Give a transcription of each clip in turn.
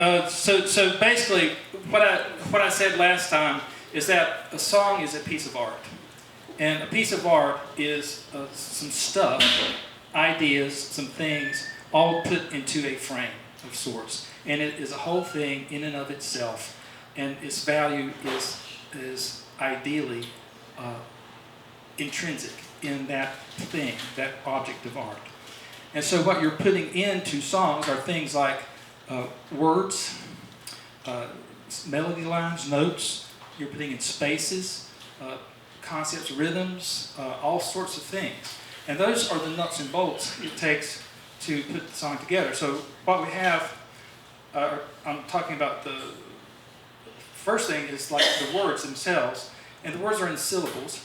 So basically, what I said last time is that a song is a piece of art, and a piece of art is some stuff, ideas, some things, all put into a frame of sorts, and it is a whole thing in and of itself, and its value is ideally intrinsic in that thing, that object of art. And so what you're putting into songs are things like words, melody lines, notes. You're putting in spaces, concepts, rhythms, all sorts of things. And those are the nuts and bolts it takes to put the song together. So what we have, I'm talking about the first thing is like the words themselves. And the words are in syllables.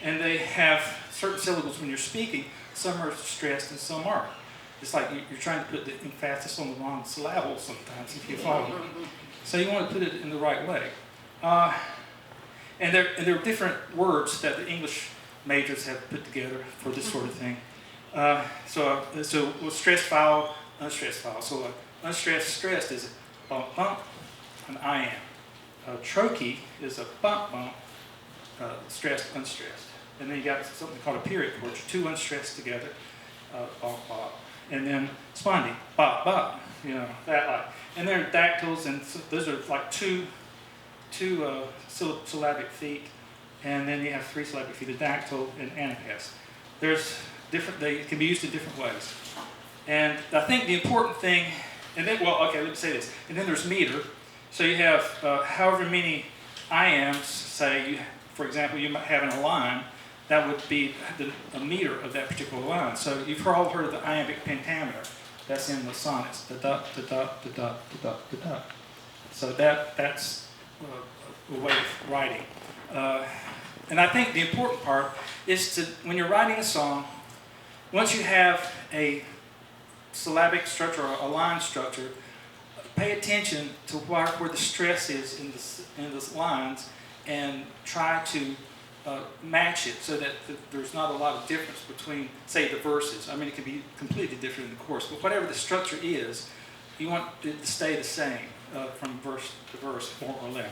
And they have certain syllables when you're speaking. Some are stressed and some aren't. It's like you're trying to put the emphasis on the wrong syllable sometimes, if you follow me. So you want to put it in the right way. And there are different words that the English majors have put together for this sort of thing. So stressed vowel, unstressed vowel. So unstressed, stressed is a bump, bump, an I am. Trochee is a bump, bump, stressed, unstressed. And then you got something called a period chord, two unstressed together, bop, bop. And then spondy, bop, bop, that like. And there are dactyls, and so those are like two syllabic feet, and then you have three syllabic feet, a dactyl and anapaest. There's different, they can be used in different ways. And I think the important thing, and then, well, okay, let me say this. And then there's meter. So you have however many iambs, say, for example, you might have in a line, that would be a meter of that particular line. So you've all heard of the iambic pentameter. That's in the sonnets. Da da da da da da da da da. So that's a way of writing. And I think the important part is to, when you're writing a song, once you have a syllabic structure or a line structure, pay attention to where the stress is in the lines, and try to match it so that there's not a lot of difference between, say, the verses. I mean, it can be completely different in the chorus, but whatever the structure is, you want it to stay the same from verse to verse, more or less.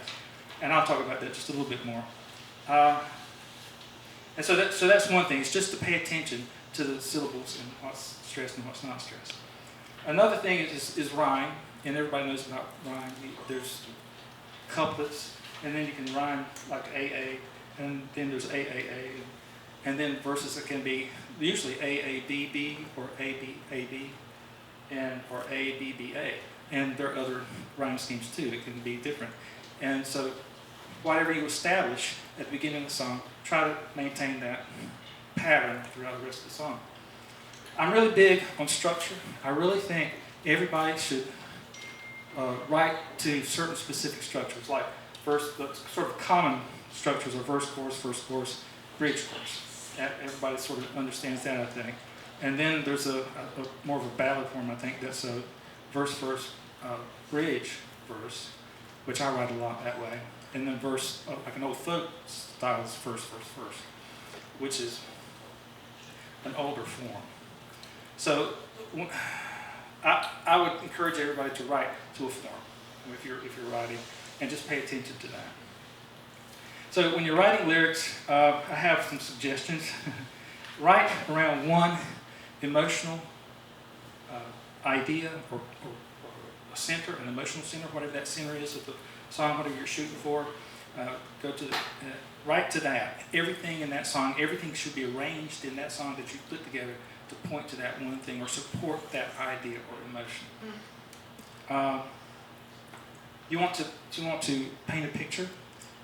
And I'll talk about that just a little bit more. And so that's one thing. It's just to pay attention to the syllables and what's stressed and what's not stressed. Another thing is rhyme, and everybody knows about rhyme. There's couplets, and then you can rhyme like AA, and then there's AAA, and then verses that can be usually AABB or ABAB, or ABBA, and there are other rhyme schemes too that can be different. And so, whatever you establish at the beginning of the song, try to maintain that pattern throughout the rest of the song. I'm really big on structure. I really think everybody should write to certain specific structures, like first, the sort of common structures are verse, chorus, bridge, chorus. Everybody sort of understands that, I think. And then there's a more of a ballad form, I think, that's a verse, bridge, verse, which I write a lot that way. And then verse, like an old folk style, is verse, which is an older form. So I would encourage everybody to write to a form if you're writing, and just pay attention to that. So when you're writing lyrics, I have some suggestions. Write around one emotional idea or a center, an emotional center, whatever that center is of the song, whatever you're shooting for. Write to that. Everything in that song, everything should be arranged in that song that you put together to point to that one thing or support that idea or emotion. You want to paint a picture.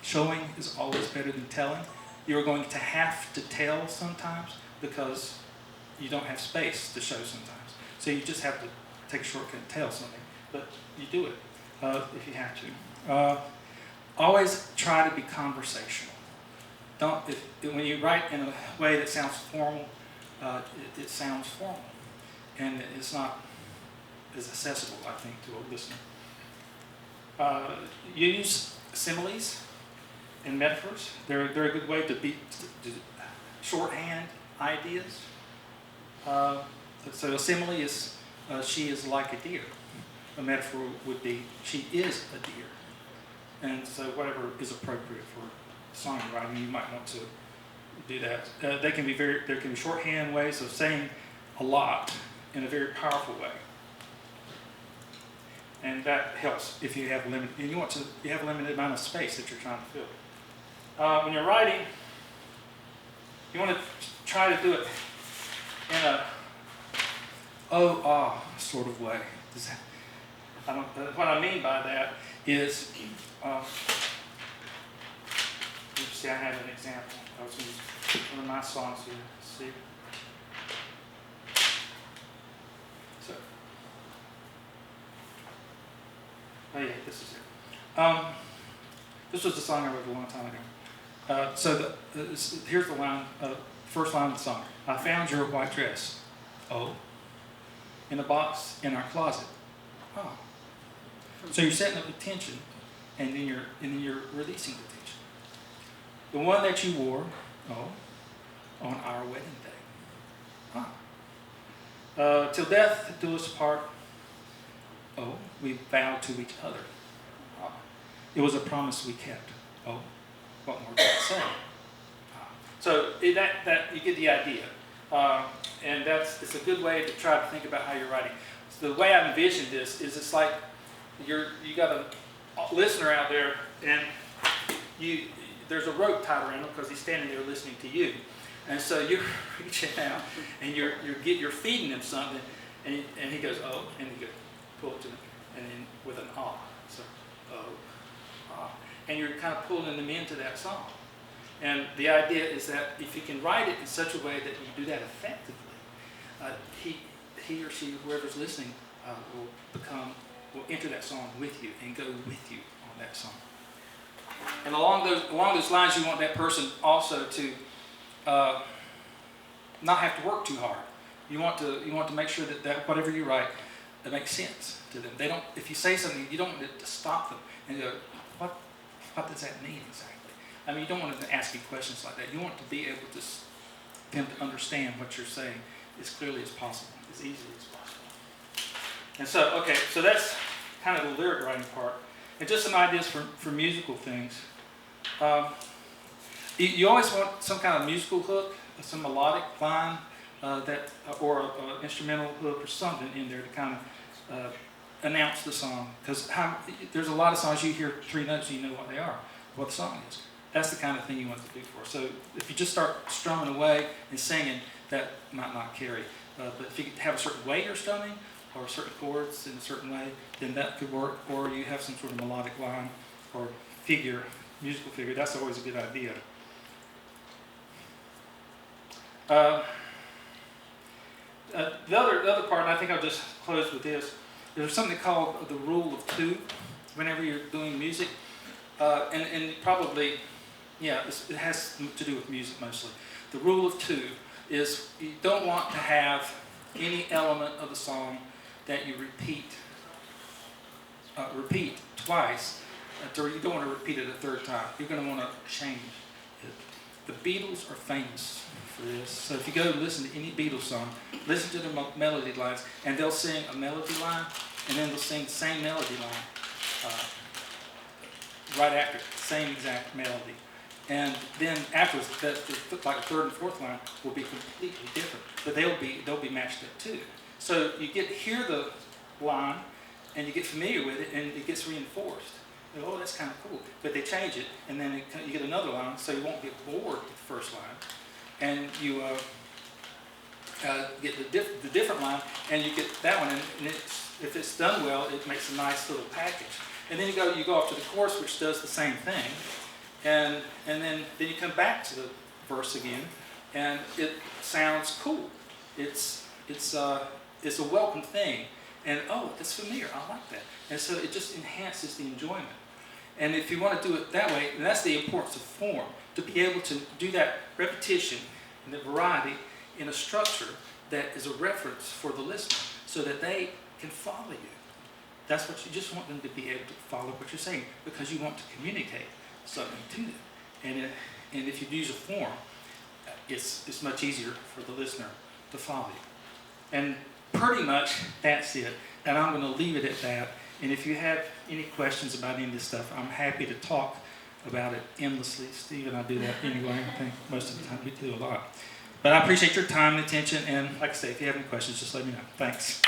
Showing is always better than telling. You're going to have to tell sometimes because you don't have space to show sometimes. So you just have to take a shortcut and tell something, but you do it if you have to. Always try to be conversational. When you write in a way that sounds formal, it sounds formal, and it's not as accessible, I think, to a listener. Use similes and metaphors. They're a good way to shorthand ideas. So a simile is she is like a deer. a metaphor would be, she is a deer. And so whatever is appropriate for songwriting, you might want to do that. There can be shorthand ways of saying a lot in a very powerful way. And that helps if you have you have a limited amount of space that you're trying to fill. When you're writing, you want to try to do it in a sort of way. What I mean by that is, see, I have an example. I was going to use one of my songs here. See. So, oh yeah, this is it. This was a song I wrote a long time ago. Here's the line, first line of the song. I found your white dress. Oh. In a box in our closet. Oh. So you're setting up the tension, and then you're releasing the tension. The one that you wore, on our wedding day. Till death do us part. Oh, we vowed to each other. It was a promise we kept. Oh, what more can I say? So that you get the idea, and it's a good way to try to think about how you're writing. So the way I envisioned this is it's like you got a listener out there, and there's a rope tied around him because he's standing there listening to you, and so you're reaching out and you're feeding him something, and he goes oh, and you go pull it to him, and then with an ah, so and you're kind of pulling them into that song. And the idea is that if you can write it in such a way that you do that effectively, he or she, whoever's listening, will enter that song with you and go with you on that song. And along those lines, you want that person also to not have to work too hard. You want to make sure that whatever you write, it makes sense to them. They don't. If you say something, you don't want it to stop them and go, what does that mean exactly? I mean, you don't want to ask you questions like that. You want to be able them to understand what you're saying as clearly as possible, as easily as possible. And so, okay, so that's kind of the lyric writing part. And just some ideas for musical things. You always want some kind of musical hook, some melodic line, or an instrumental hook or something in there to kind of announce the song. Because there's a lot of songs you hear 3 notes and you know what they are, what the song is. That's the kind of thing you want to do for. So if you just start strumming away and singing, that might not carry. But if you have a certain way you're strumming, or certain chords in a certain way, then that could work. Or you have some sort of melodic line or figure, musical figure. That's always a good idea. The other part, and I think I'll just close with this, there's something called the rule of 2 whenever you're doing music. And probably, yeah, it has to do with music mostly. The rule of 2 is you don't want to have any element of the song that you repeat twice, or you don't want to repeat it a 3rd time. You're going to want to change it. The Beatles are famous for this. So if you go and listen to any Beatles song, listen to the melody lines, and they'll sing a melody line, and then they'll sing the same melody line right after, same exact melody. And then afterwards, like the 3rd and 4th line will be completely different, but they'll be matched up too. So you hear the line, and you get familiar with it, and it gets reinforced. You go, oh, that's kind of cool. But they change it, and then you get another line, so you won't get bored with the first line. And you get the different line, and you get that one, and if it's done well, it makes a nice little package. And then you go off to the chorus, which does the same thing, and then you come back to the verse again, and it sounds cool. It's a welcome thing, and oh, that's familiar. I like that, and so it just enhances the enjoyment. And if you want to do it that way, and that's the importance of form, to be able to do that repetition and the variety in a structure that is a reference for the listener, so that they can follow you. That's what you just want them to be able to follow what you're saying, because you want to communicate something to them. And if you use a form, it's much easier for the listener to follow you. And pretty much that's it. And I'm going to leave it at that. And if you have any questions about any of this stuff, I'm happy to talk about it endlessly. Steve and I do that anyway. I think most of the time we do a lot. But I appreciate your time and attention. And like I say, if you have any questions, just let me know. Thanks.